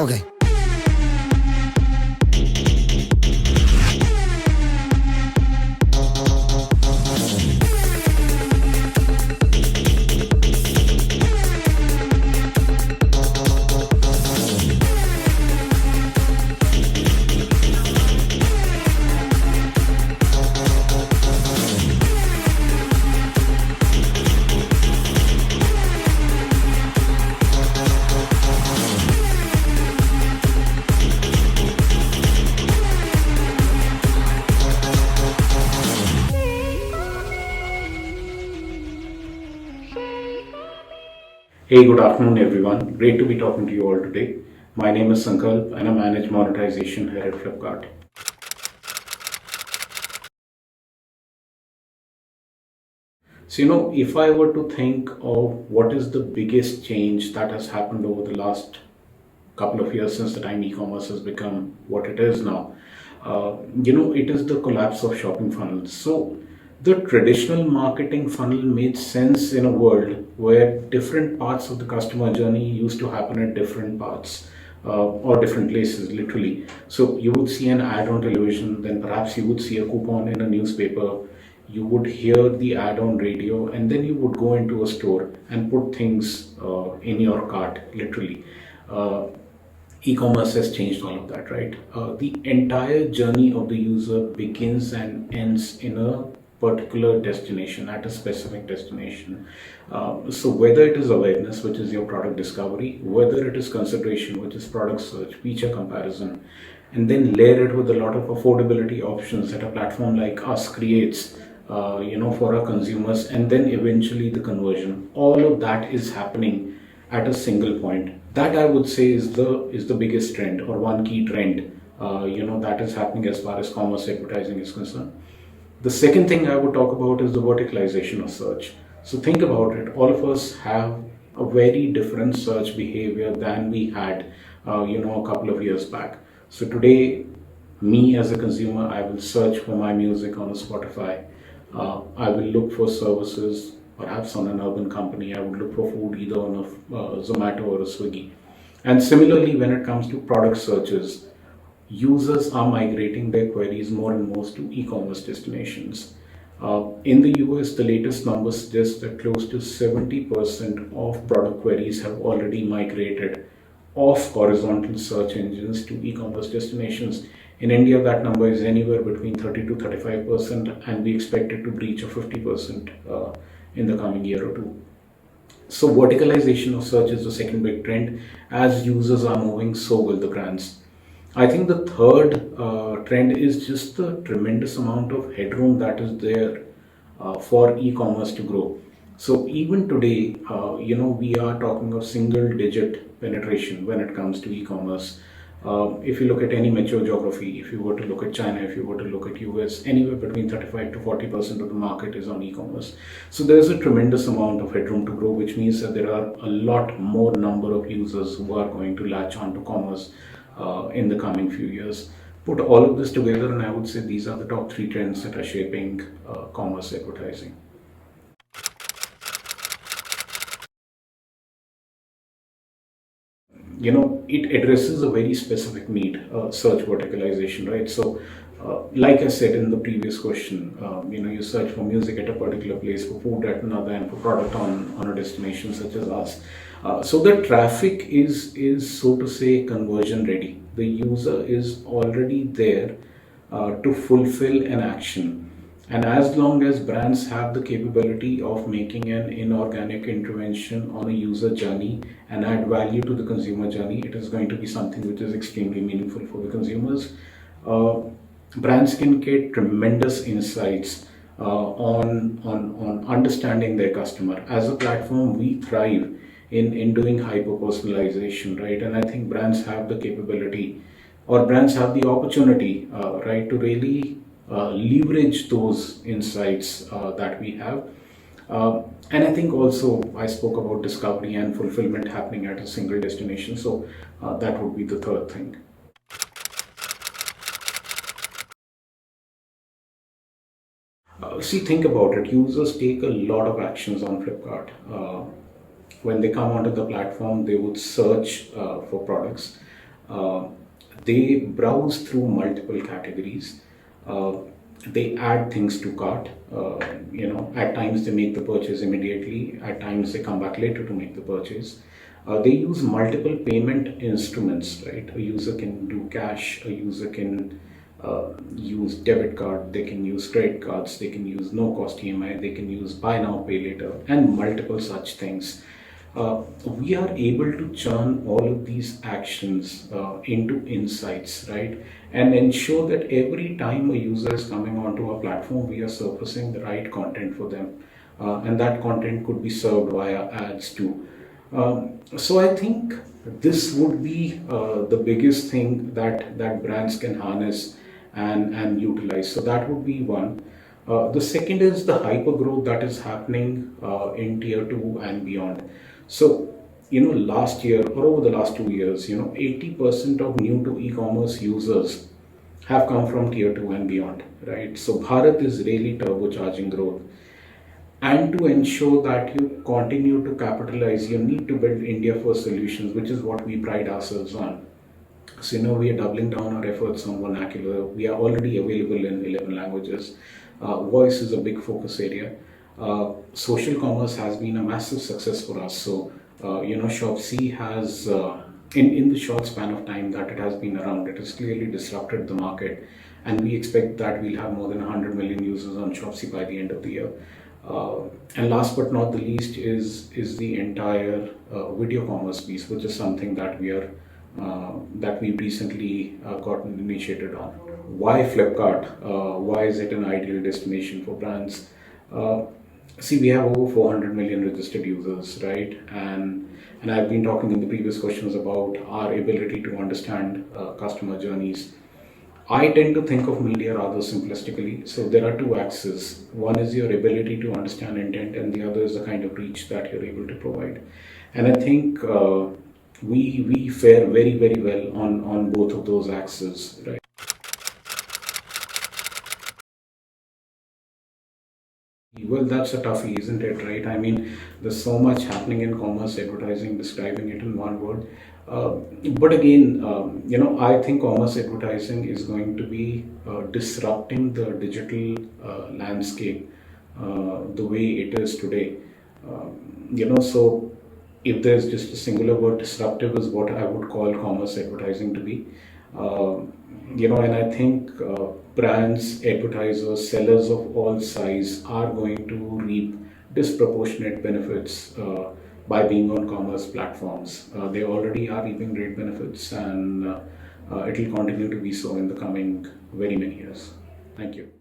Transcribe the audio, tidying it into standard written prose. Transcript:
Okay. Hey, good afternoon, everyone. Great to be talking to you all today. My name is Sankalp and I manage monetization here at Flipkart. So, if I were to think of what is the biggest change that has happened over the last couple of years since the time e-commerce has become what it is now, it is the collapse of shopping funnels. So, the traditional marketing funnel made sense in a world where different parts of the customer journey used to happen at different parts or different places, literally. So, you would see an ad on television, then perhaps you would see a coupon in a newspaper, you would hear the ad on radio, and then you would go into a store and put things in your cart, literally. Uh, E-commerce has changed all of that, right? The entire journey of the user begins and ends in a particular destination, at a specific destination. So whether it is awareness, which is your product discovery, whether it is consideration, which is product search, feature comparison, and then layer it with a lot of affordability options that a platform like us creates, for our consumers, and then eventually the conversion. All of that is happening at a single point. That I would say is the biggest trend or one key trend, that is happening as far as commerce advertising is concerned. The second thing I would talk about is the verticalization of search. So think about it. All of us have a very different search behavior than we had, a couple of years back. So today, me as a consumer, I will search for my music on a Spotify. I will look for services, perhaps on an urban company. I would look for food either on a Zomato or a Swiggy. And similarly, when it comes to product searches, users are migrating their queries more and more to e-commerce destinations. In the US, the latest numbers suggest that close to 70% of product queries have already migrated off horizontal search engines to e-commerce destinations. In India, that number is anywhere between 30 to 35%, and we expect it to breach a 50% in the coming year or two. So, verticalization of search is the second big trend. As users are moving, so will the brands. I think the third trend is just the tremendous amount of headroom that is there for e-commerce to grow. So even today, we are talking of single-digit penetration when it comes to e-commerce. If you look at any mature geography, if you were to look at China, if you were to look at US, anywhere between 35 to 40% of the market is on e-commerce. So there's a tremendous amount of headroom to grow, which means that there are a lot more number of users who are going to latch on to commerce in the coming few years. Put all of this together, and I would say these are the top three trends that are shaping commerce advertising. It addresses a very specific need, search verticalization, right? So like I said in the previous question, you search for music at a particular place, for food at another, and for product on a destination such as us. So the traffic is so to say conversion ready. The user is already there to fulfill an action. And as long as brands have the capability of making an inorganic intervention on a user journey and add value to the consumer journey, it is going to be something which is extremely meaningful for the consumers. Uh, Brands can get tremendous insights on understanding their customer. As a platform, we thrive in doing hyper personalization, right? And I think brands have the capability, or brands have the opportunity, right, to really leverage those insights that we have. And I think also I spoke about discovery and fulfillment happening at a single destination. So that would be the third thing. See, think about it. Users take a lot of actions on Flipkart. When they come onto the platform, they would search for products. Uh, they browse through multiple categories. Uh, they add things to cart. At times they make the purchase immediately. At times they come back later to make the purchase. They use multiple payment instruments, right? A user can do cash. A user can use debit card. They can use credit cards. They can use no cost EMI. They can use buy now pay later, and multiple such things. We are able to churn all of these actions into insights, right? And ensure that every time a user is coming onto our platform, we are surfacing the right content for them. And that content could be served via ads too. So I think this would be the biggest thing that brands can harness and utilize. So that would be one. The second is the hyper growth that is happening in tier two and beyond. So, last year or over the last 2 years, 80% of new to e-commerce users have come from tier two and beyond, right? So Bharat is really turbocharging growth. And to ensure that you continue to capitalize, you need to build India first solutions, which is what we pride ourselves on. So, we are doubling down our efforts on vernacular. We are already available in 11 languages. Voice is a big focus area. Social commerce has been a massive success for us. So, Shopsy has, in the short span of time that it has been around, it has clearly disrupted the market. And we expect that we'll have more than 100 million users on Shopsy by the end of the year. And last but not the least is the entire video commerce piece, which is something that we recently gotten initiated on. Why Flipkart? Why is it an ideal destination for brands? Uh, See, we have over 400 million registered users, right? And I've been talking in the previous questions about our ability to understand customer journeys. I tend to think of media rather simplistically. So there are two axes. One is your ability to understand intent, and the other is the kind of reach that you're able to provide. And I think we fare very very well on both of those axes, right? Well, that's a toughie, isn't it, right? I mean, there's so much happening in commerce advertising, describing it in one word. Uh, but again, I think commerce advertising is going to be disrupting the digital landscape the way it is today. So if there's just a singular word, disruptive is what I would call commerce advertising to be. Uh, and I think brands, advertisers, sellers of all size are going to reap disproportionate benefits by being on commerce platforms. They already are reaping great benefits, and it will continue to be so in the coming very many years. Thank you.